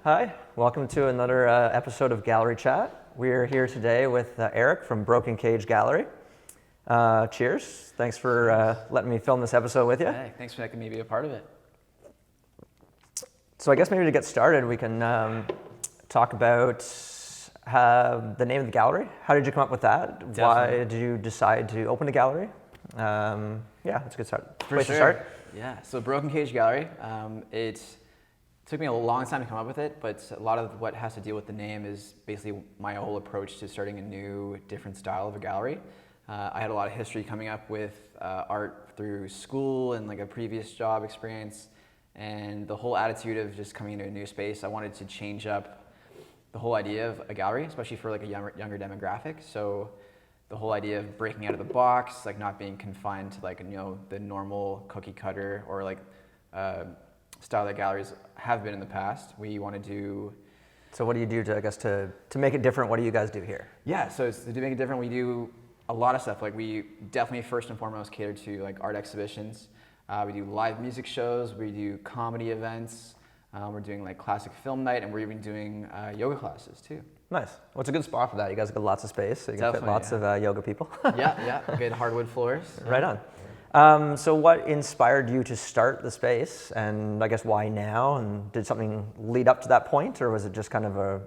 Hi, welcome to another episode of Gallery Chat. We're here today with Eric from Broken Cage Gallery. Cheers. Thanks for letting me film this episode with you. Hey, thanks for letting me be a part of it. So I guess maybe to get started, we can talk about the name of the gallery. How did you come up with that? Definitely. Why did you decide to open a gallery? Yeah, that's a good start. Place to start? Yeah, so Broken Cage Gallery, it took me a long time to come up with it, but a lot of what has to deal with the name is basically my whole approach to starting a new, different style of a gallery. I had a lot of history coming up with art through school and like a previous job experience, and the whole attitude of just coming into a new space. I wanted to change up the whole idea of a gallery, especially for like a younger demographic. So the whole idea of breaking out of the box, like not being confined to like, the normal cookie cutter or like style that galleries have been in the past. We want to do. So what do you do to make it different? What do you guys do here? Yeah, so to make it different, we do a lot of stuff. Like we definitely first and foremost cater to like art exhibitions. We do live music shows. We do comedy events. We're doing like classic film night, and we're even doing yoga classes too. Nice. Well, it's a good spot for that. You guys got lots of space, so you can fit lots of yoga people. yeah, good hardwood floors. Right on. So what inspired you to start the space, and I guess why now, and did something lead up to that point, or was it just kind of a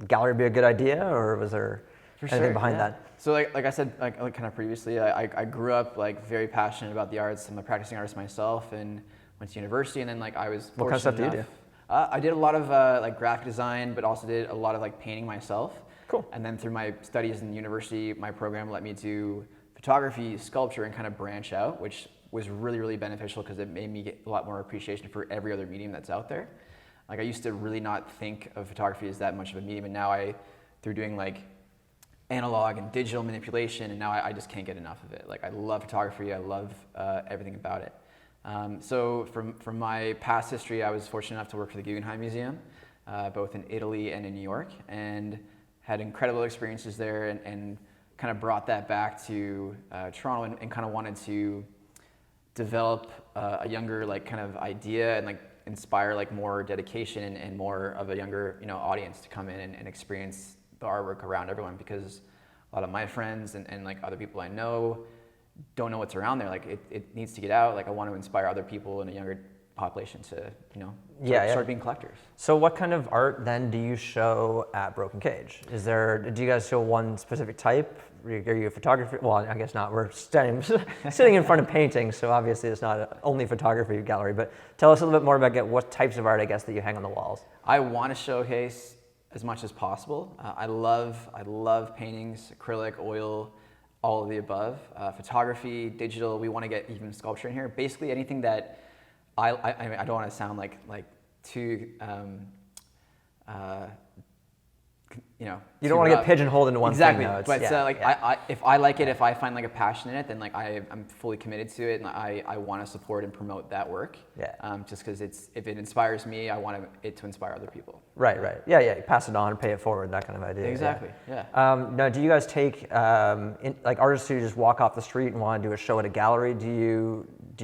gallery be a good idea, or was there anything behind that? So like I said, like kind of previously, I grew up like very passionate about the arts. I'm a practicing artist myself and went to university, and then like I was What kind of stuff do you do? I did a lot of like graphic design, but also did a lot of like painting myself. Cool. And then through my studies in university, my program let me do photography, sculpture, and kind of branch out, which was really, really beneficial because it made me get a lot more appreciation for every other medium that's out there. Like I used to really not think of photography as that much of a medium, and now through doing like analog and digital manipulation, and now I just can't get enough of it. Like I love photography, I love everything about it. So from my past history, I was fortunate enough to work for the Guggenheim Museum, both in Italy and in New York, and had incredible experiences there, and kind of brought that back to Toronto, and kind of wanted to develop a younger like kind of idea and like inspire like more dedication and more of a younger audience to come in and experience the artwork around everyone, because a lot of my friends and like other people I know don't know what's around there. Like it needs to get out. Like I want to inspire other people in a younger population to start being collectors. So what kind of art then do you show at Broken Cage? Do you guys show one specific type? Are you a photographer? Well, I guess not. We're sitting in front of paintings, so obviously it's not only a photography gallery. But tell us a little bit more about what types of art, I guess, that you hang on the walls. I want to showcase as much as possible. I love paintings, acrylic, oil, all of the above. Photography, digital. We want to get even sculpture in here. Basically anything that I don't want to sound like too. You don't want to get pigeonholed into one thing. Exactly, but if I like it, if I find like a passion in it, then like I'm fully committed to it, and I want to support and promote that work. Yeah. Just because if it inspires me, I want it to inspire other people. Right. Yeah. You pass it on, pay it forward, that kind of idea. Exactly. Yeah. Now, do you guys take like artists who just walk off the street and want to do a show at a gallery? Do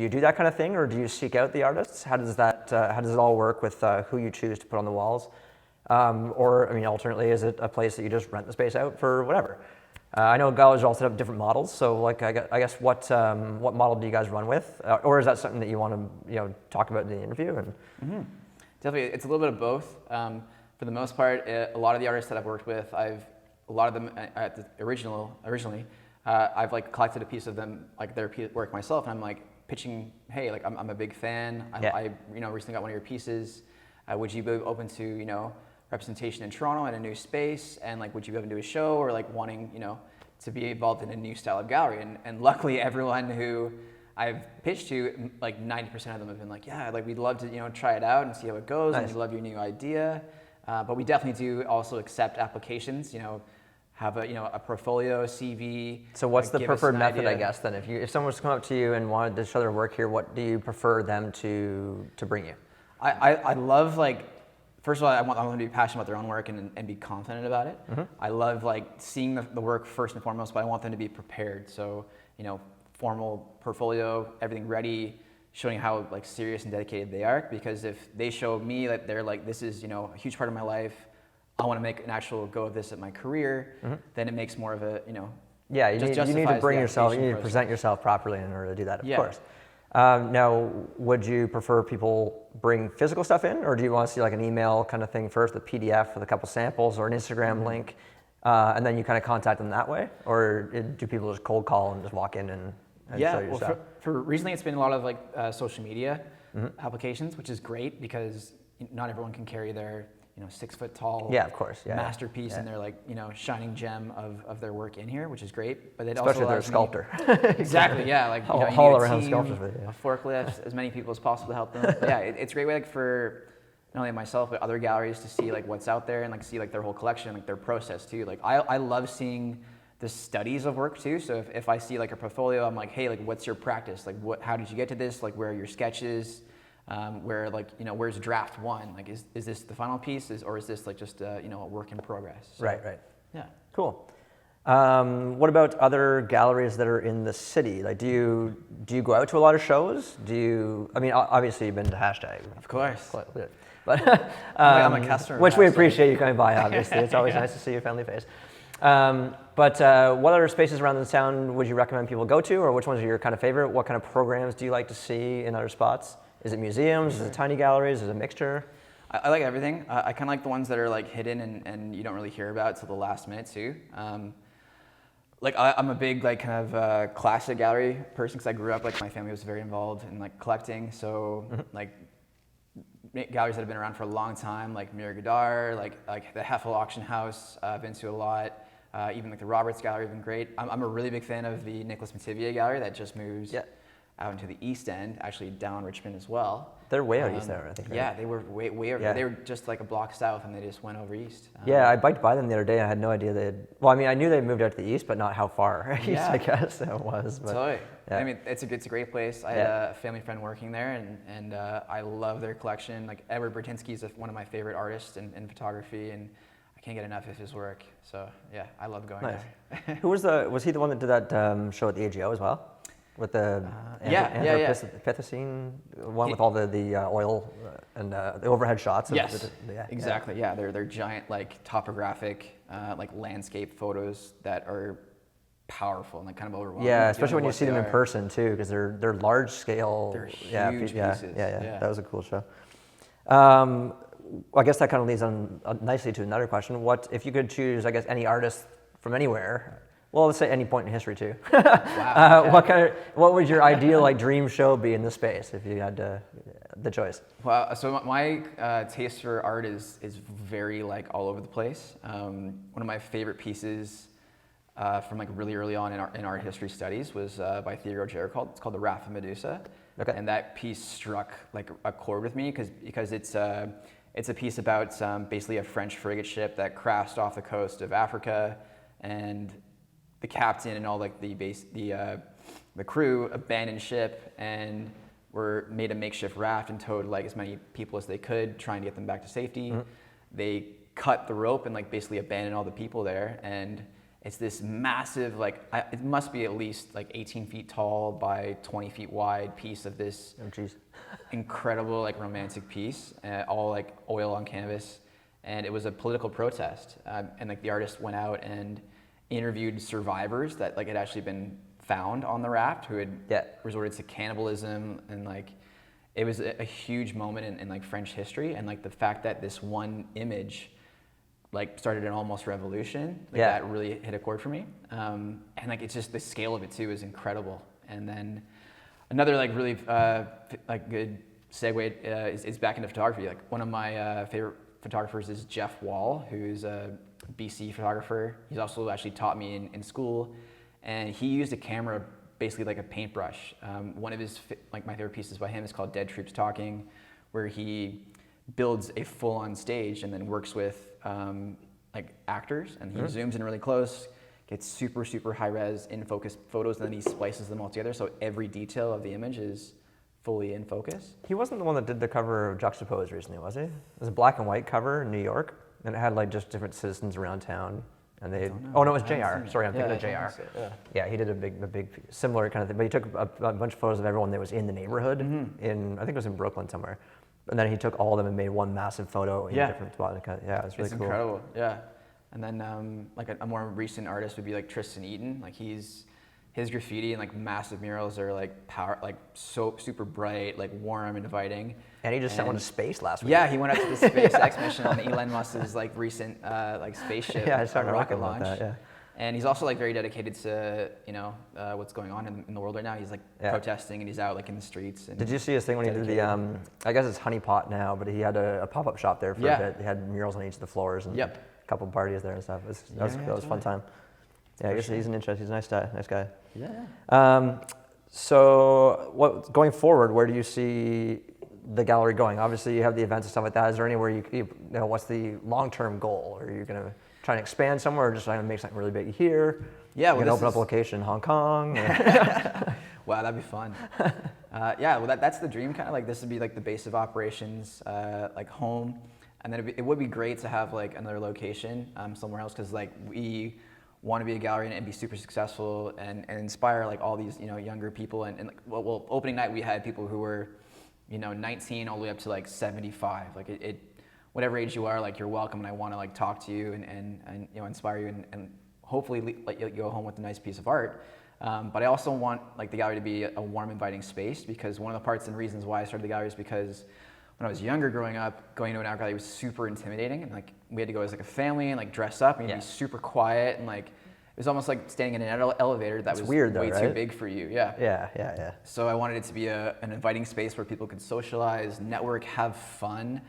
you do that kind of thing, or do you seek out the artists? How does it all work with who you choose to put on the walls? Alternately, is it a place that you just rent the space out for whatever? I know galleries also have different models, so like I guess what model do you guys run with, or is that something that you want to talk about in the interview? And Definitely, it's a little bit of both. For the most part, a lot of the artists that I've worked with, a lot of them originally, I've like collected a piece of them, like their work myself, and I'm like pitching, hey, like I'm a big fan. I recently got one of your pieces. Would you be open to representation in Toronto in a new space, and like would you be able to do a show, or like wanting to be involved in a new style of gallery? And luckily everyone who I've pitched to, like 90% of them have been like, yeah, like we'd love to try it out and see how it goes. Nice. And we love your new idea, but we definitely do also accept applications, have a portfolio, CV. So what's the preferred method, I guess, then? If someone was to come up to you and wanted to show their work here, what do you prefer them to bring you? I love, like, first of all, I want them to be passionate about their own work and be confident about it. Mm-hmm. I love like seeing the work first and foremost, but I want them to be prepared. So, formal portfolio, everything ready, showing how like serious and dedicated they are. Because if they show me that they're like, this is, a huge part of my life, I want to make an actual go of this at my career, then it makes more of a, Yeah, you need to bring yourself, you need to process. present yourself properly in order to do that, of Yeah. course. Now, would you prefer people bring physical stuff in, or do you want to see like an email kind of thing first, a PDF with a couple samples, or an Instagram link, and then you kind of contact them that way? Or do people just cold call and just walk in and show you stuff? For recently it's been a lot of like social media applications, which is great because not everyone can carry their 6 foot tall Of course, masterpiece and their like shining gem of their work in here, which is great. But it Especially also if they're a sculptor. Exactly, yeah. Like you need all a around team, sculptures with you. a forklift, as many people as possible to help them. But yeah, it's a great way like for not only myself but other galleries to see like what's out there and like see like their whole collection, like their process too. Like I love seeing the studies of work too. So if I see like a portfolio, I'm like, hey, like what's your practice? Like how did you get to this? Like where are your sketches? Where like where's draft one? Like is this the final piece, or is this like just a work in progress? So, Right. Yeah. Cool. What about other galleries that are in the city? Like, do you go out to a lot of shows? I mean, obviously you've been to Hashtag. Of course. But I'm a customer. which of we Hashtag. appreciate you coming by. Obviously, it's always nice to see your friendly face. But what other spaces around the town would you recommend people go to, or which ones are your kind of favorite? What kind of programs do you like to see in other spots? Is it museums? Is it tiny galleries? Is it a mixture? I like everything. I kind of like the ones that are like hidden and you don't really hear about till the last minute too. Like I'm a big like kind of classic gallery person because I grew up like my family was very involved in like collecting. So like galleries that have been around for a long time, like Mir Gadar, like the Heffel Auction House, I've been to a lot. Even like the Roberts Gallery have been great. I'm a really big fan of the Nicholas Mativier Gallery that just moved out into the East End, actually down Richmond as well. They're way out east there, I think. Right? Yeah, they were way over. Yeah. They were just like a block south, and they just went over east. Yeah, I biked by them the other day. I had no idea they had. Well, I mean, I knew they moved out to the east, but not how far east, I guess it was. But, totally. yeah. I mean, it's a great place. I had a family friend working there, and I love their collection. Like Edward Bertinsky is one of my favorite artists in photography, and I can't get enough of his work. So yeah, I love going there. Who was he the one that did that show at the AGO as well? With the Anthropocene one with all the oil and the overhead shots. Yes, exactly. Yeah, they're giant like topographic like landscape photos that are powerful and like kind of overwhelming. Yeah, especially when you see them in person too, because they're large scale. They're huge pieces. Yeah, that was a cool show. I guess that kind of leads on nicely to another question. What if you could choose, I guess, any artist from anywhere? Well, let's say any point in history too. Wow. What would your ideal like dream show be in this space if you had the choice? Well, so my taste for art is very like all over the place. One of my favorite pieces from like really early on in art history studies was by Théodore Géricault. It's called The Wrath of Medusa. Okay. And that piece struck like a chord with me because it's a piece about basically a French frigate ship that crashed off the coast of Africa, and the captain and all like the crew abandoned ship and were made a makeshift raft and towed like as many people as they could, trying to get them back to safety. They cut the rope and like basically abandoned all the people there, and it's this massive it must be at least like 18 feet tall by 20 feet wide piece of this incredible like romantic piece, all like oil on canvas, and it was a political protest, and like the artist went out and interviewed survivors that like had actually been found on the raft who had resorted to cannibalism, and like it was a huge moment in like French history, and like the fact that this one image like started an almost revolution, like that really hit a chord for me, and like it's just the scale of it too is incredible. And then another like really like good segue is back into photography. Like one of my favorite photographers is Jeff Wall, who's a BC photographer. He's also actually taught me in school, and he used a camera basically like a paintbrush. One of his like my favorite pieces by him is called Dead Troops Talking, where he builds a full-on stage and then works with like actors, and he zooms in really close, gets super high res in focus photos, and then he splices them all together so every detail of the image is fully in focus. He wasn't the one that did the cover of Juxtapose recently, was he? It was a black and white cover in New York, and it had like just different citizens around town, And they, don't know. oh no, it was I haven't JR. seen it. Sorry, I'm thinking Yeah, of I JR. think so, yeah. Yeah, he did a big similar kind of thing. But he took a bunch of photos of everyone that was in the neighborhood in, I think it was in Brooklyn somewhere. And then he took all of them and made one massive photo in a different spot. Yeah, it's really It's cool. incredible, yeah. And then like a more recent artist would be like Tristan Eaton. Like his graffiti and like massive murals are like so super bright, like warm and inviting. And he just sent one to space last week. Yeah, he went up to the SpaceX mission on Elon Musk's like recent like spaceship Yeah, I started rocket talking about launch. that, yeah. And he's also like very dedicated to what's going on in the world right now. He's like protesting and he's out like in the streets. And did you see his thing when he did the, I guess it's Honey Pot now, but he had a pop-up shop there for a bit. He had murals on each of the floors and a couple parties there and stuff. That was a fun time. Yeah, I guess he's an interest. He's a nice guy. Yeah. So going forward, where do you see the gallery going? Obviously, you have the events and stuff like that. Is there anywhere you know, what's the long-term goal? Are you going to try and expand somewhere, or just trying to make something really big here? Yeah, you can open up a location in Hong Kong. Wow, that'd be fun. Yeah, well, that's the dream. Kind of like this would be like the base of operations, like home, and then it would be great to have like another location somewhere else, because like we want to be a gallery and be super successful and inspire like all these younger people. And like, well, opening night we had people who were 19 all the way up to like 75. Like it whatever age you are, like you're welcome, and I want to like talk to you and inspire you and hopefully let you go home with a nice piece of art. But I also want like the gallery to be a warm, inviting space, because one of the parts and reasons why I started the gallery is because when I was younger growing up, going to an art gallery was super intimidating, and like we had to go as like a family and like dress up and you'd be super quiet, and like it was almost like standing in an elevator that was weird, though, way right? too big for you. Yeah. So I wanted it to be an inviting space where people could socialize, network, have fun,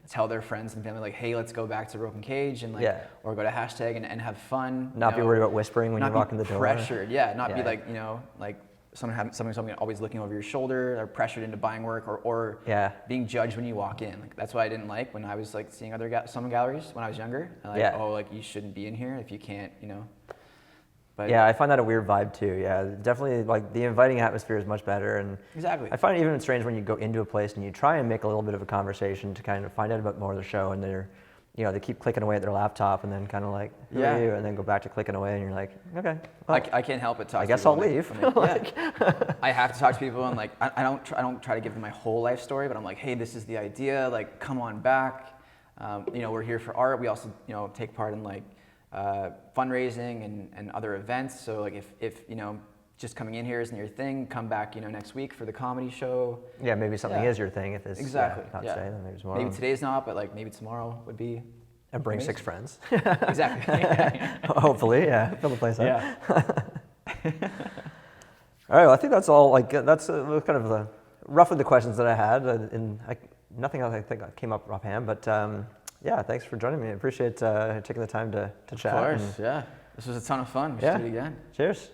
tell their friends and family like, hey, let's go back to Broken Cage and like, or go to hashtag and have fun. Not be worried about whispering when you walk in the door. Pressured, not be like like someone always looking over your shoulder, or pressured into buying work, or being judged when you walk in. Like, that's what I didn't like when I was like seeing some galleries when I was younger. Like, oh, like you shouldn't be in here if you can't, But yeah, I find that a weird vibe too. Yeah, definitely like the inviting atmosphere is much better. And exactly. I find it even strange when you go into a place and you try and make a little bit of a conversation to kind of find out about more of the show, and they're they keep clicking away at their laptop and then kind of like, who are you? And then go back to clicking away, and you're like, okay. Well, I can't help but talk I to guess people. I'll leave. I have to talk to people, and like I don't try to give them my whole life story, but I'm like, hey, this is the idea. Like, come on back. We're here for art. We also take part in like fundraising and other events. So like if just coming in here isn't your thing, come back next week for the comedy show. Yeah, maybe something is your thing if it's exactly not today, then maybe tomorrow. Maybe today's not, but like maybe tomorrow would be. And bring amazing. 6 friends. Exactly. Hopefully, fill the place up. Yeah. All right, well, I think that's all. Like that's kind of roughly the questions that I had. Nothing else I think came up offhand, but yeah, thanks for joining me. I appreciate taking the time to chat. Of course, yeah. This was a ton of fun. We should do it again. Cheers.